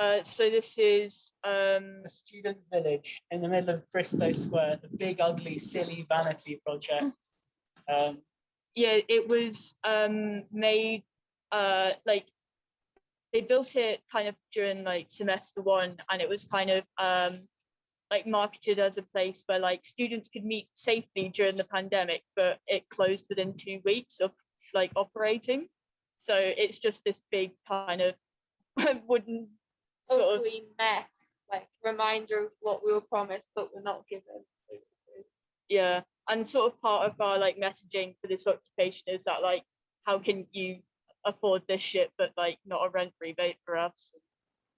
So this is a student village in the middle of Bristow Square, the big, ugly, silly vanity project. Yeah, it was made like they built it kind of during like semester one, and it was kind of like marketed as a place where like students could meet safely during the pandemic, but it closed within 2 weeks of like operating. So it's just this big kind of wooden sort of mess, like reminder of what we were promised but we're not given, basically. Yeah, and sort of part of our like messaging for this occupation is that like, how can you afford this shit but like not a rent rebate for us?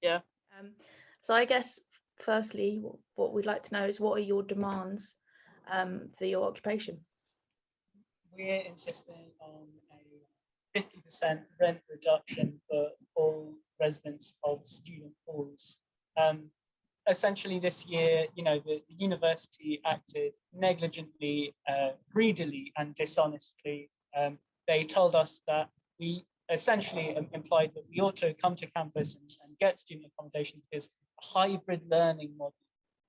Yeah. So I guess firstly what we'd like to know is, what are your demands for your occupation? We're insisting on a 50% rent reduction for all residents of student halls. Essentially this year, you know, the university acted negligently, greedily and dishonestly. They told us that we essentially implied that we ought to come to campus and get student accommodation because a hybrid learning model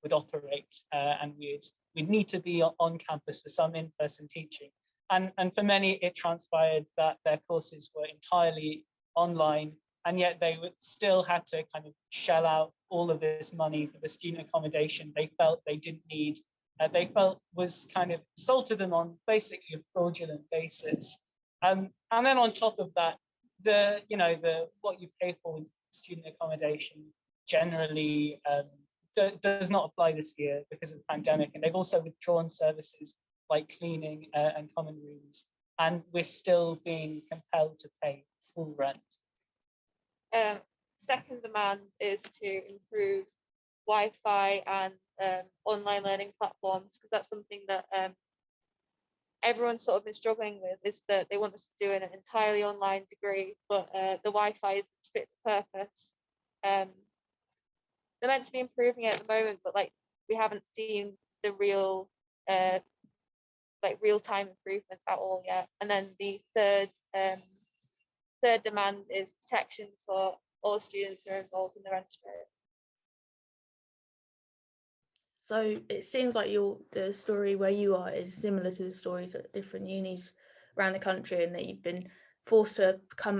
would operate, and we'd need to be on campus for some in-person teaching. And for many, it transpired that their courses were entirely online, and yet they would still had to kind of shell out all of this money for the student accommodation they felt they didn't need. They felt was kind of sold to them on basically a fraudulent basis. And then on top of that, the what you pay for in student accommodation generally does not apply this year because of the pandemic, and they've also withdrawn services like cleaning and common rooms, and we're still being compelled to pay full rent. Second demand is to improve Wi-Fi and online learning platforms, because that's something that everyone's sort of been struggling with, is that they want us to do an entirely online degree, but the Wi-Fi isn't fit to purpose. They're meant to be improving it at the moment, but like we haven't seen the real real-time improvements at all yet. And then the third demand is protection for all students who are involved in the rent strike. So it seems like the story where you are is similar to the stories at different unis around the country, and that you've been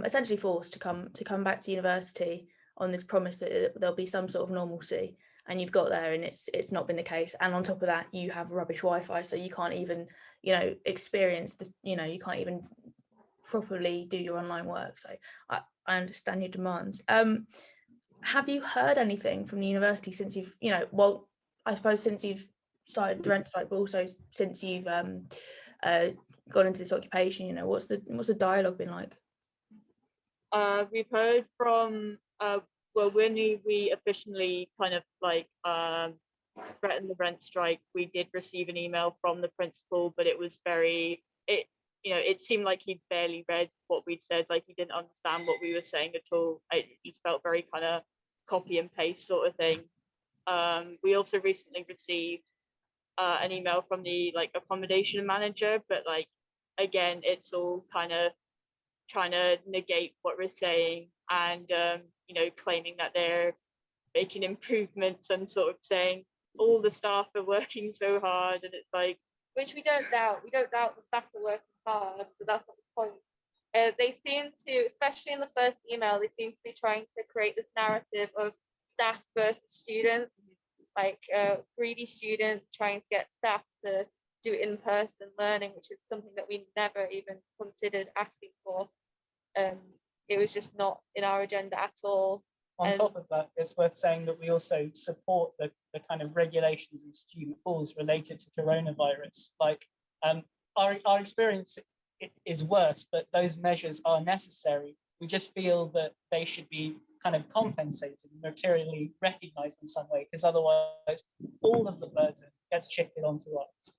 essentially forced to come back to university on this promise that there'll be some sort of normalcy, and you've got there and it's not been the case. And on top of that, you have rubbish Wi-Fi, so you can't even experience this, you can't even properly do your online work. So I understand your demands. Have you heard anything from the university since you've I suppose since you've started the rent strike, but also since you've gone into this occupation? What's the dialogue been like? We've heard from when we officially kind of like threatened the rent strike, we did receive an email from the principal, but it was it seemed like he'd barely read what we'd said, like he didn't understand what we were saying at all. It just felt very kind of copy and paste sort of thing. We also recently received an email from the accommodation manager, but again, it's all kind of trying to negate what we're saying, and claiming that they're making improvements and sort of saying all the staff are working so hard, and it's like, which we don't doubt the staff are working hard, but that's not the point. They seem to, especially in the first email, they seem to be trying to create this narrative of staff versus students, greedy students trying to get staff to do in-person learning, which is something that we never even considered asking for. It was just not in our agenda at all. On top of that, it's worth saying that we also support the kind of regulations in student halls related to coronavirus. Our experience is worse, but those measures are necessary. We just feel that they should be kind of compensated and materially recognized in some way, because otherwise all of the burden gets shifted onto us.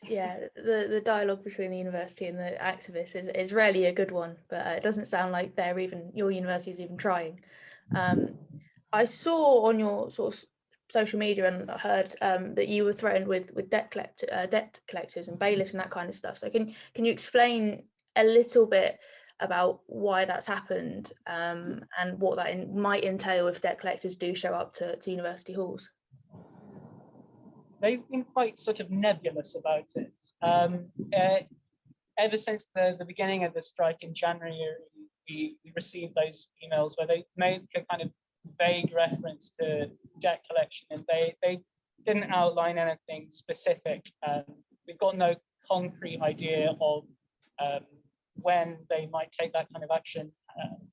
Yeah, the dialogue between the university and the activists is rarely a good one, but it doesn't sound like your university is even trying. I saw on your sort of social media and heard that you were threatened with debt collectors and bailiffs and that kind of stuff. So can you explain a little bit about why that's happened, and what that might entail if debt collectors do show up to university halls? They've been quite sort of nebulous about it. Ever since the beginning of the strike in January, we received those emails where they made a kind of vague reference to debt collection, and they didn't outline anything specific. We've got no concrete idea of when they might take that kind of action,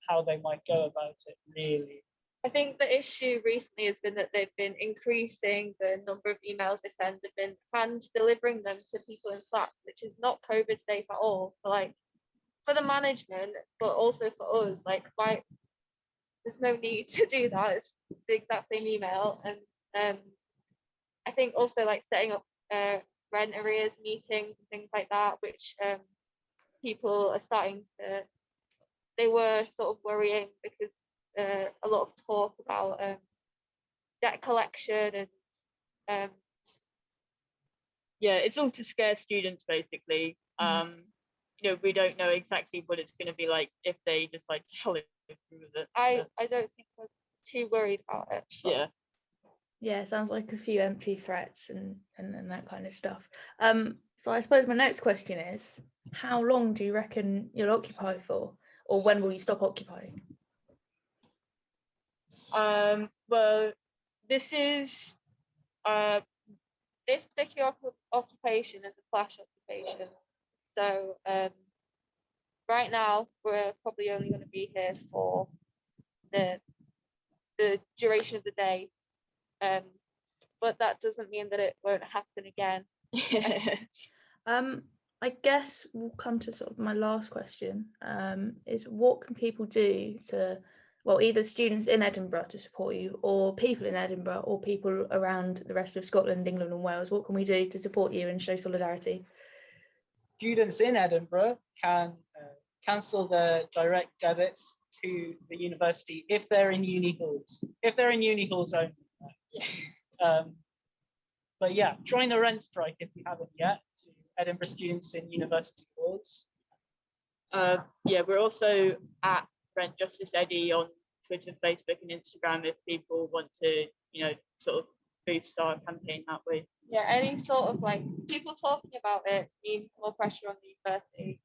how they might go about it, really. I think the issue recently has been that they've been increasing the number of emails they send. They've been hand delivering them to people in flats, which is not COVID safe at all. For the management, but also for us, why there's no need to do that. It's the exact same email. And I think also setting up rent arrears meetings and things like that, which people are starting to, they were sort of worrying because a lot of talk about debt collection and yeah, it's all to scare students basically. We don't know exactly what it's going to be like if they just follow through with it. I don't think I'm too worried about it. Yeah, it sounds like a few empty threats and that kind of stuff. So I suppose my next question is, how long do you reckon you'll occupy for, or when will you stop occupying? Well, this is this particular occupation is a flash occupation. So right now we're probably only going to be here for the duration of the day, but that doesn't mean that it won't happen again. I guess we'll come to sort of my last question, is what can people do to, well, either students in Edinburgh to support you, or people in Edinburgh, or people around the rest of Scotland, England and Wales? What can we do to support you and show solidarity? Students in Edinburgh can cancel their direct debits to the university if they're in uni halls. If they're in uni halls only. But yeah, join the rent strike if you haven't yet, to Edinburgh students in university halls. Yeah, we're also at Rent Justice Eddie on Twitter, Facebook and Instagram if people want to, sort of boost our campaign that way. Yeah, any sort of people talking about it means more pressure on the university.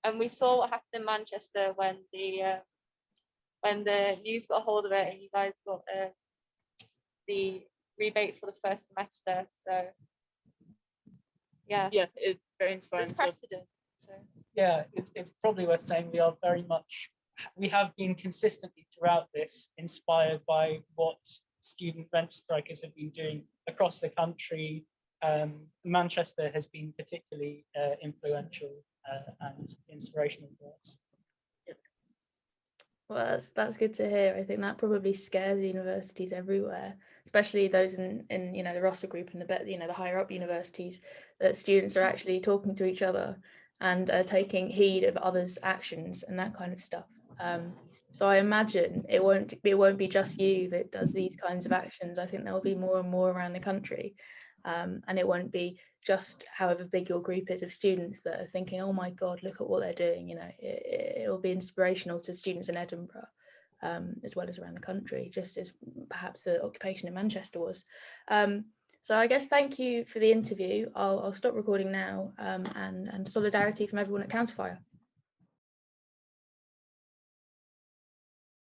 And we saw what happened in Manchester when the news got a hold of it and you guys got the rebate for the first semester. So yeah, it's very inspiring. It's precedent. So yeah, it's probably worth saying we have been consistently throughout this inspired by what student rent strikers have been doing across the country. Manchester has been particularly influential and inspirational for us. Well, that's good to hear. I think that probably scares universities everywhere, especially those in the Roster Group and the higher up universities, that students are actually talking to each other and taking heed of others' actions and that kind of stuff. So I imagine it won't be just you that does these kinds of actions. I think there will be more and more around the country, and it won't be just however big your group is of students that are thinking, oh my God, look at what they're doing. It will be inspirational to students in Edinburgh, as well as around the country, just as perhaps the occupation in Manchester was. So I guess thank you for the interview. I'll stop recording now, and solidarity from everyone at Counterfire.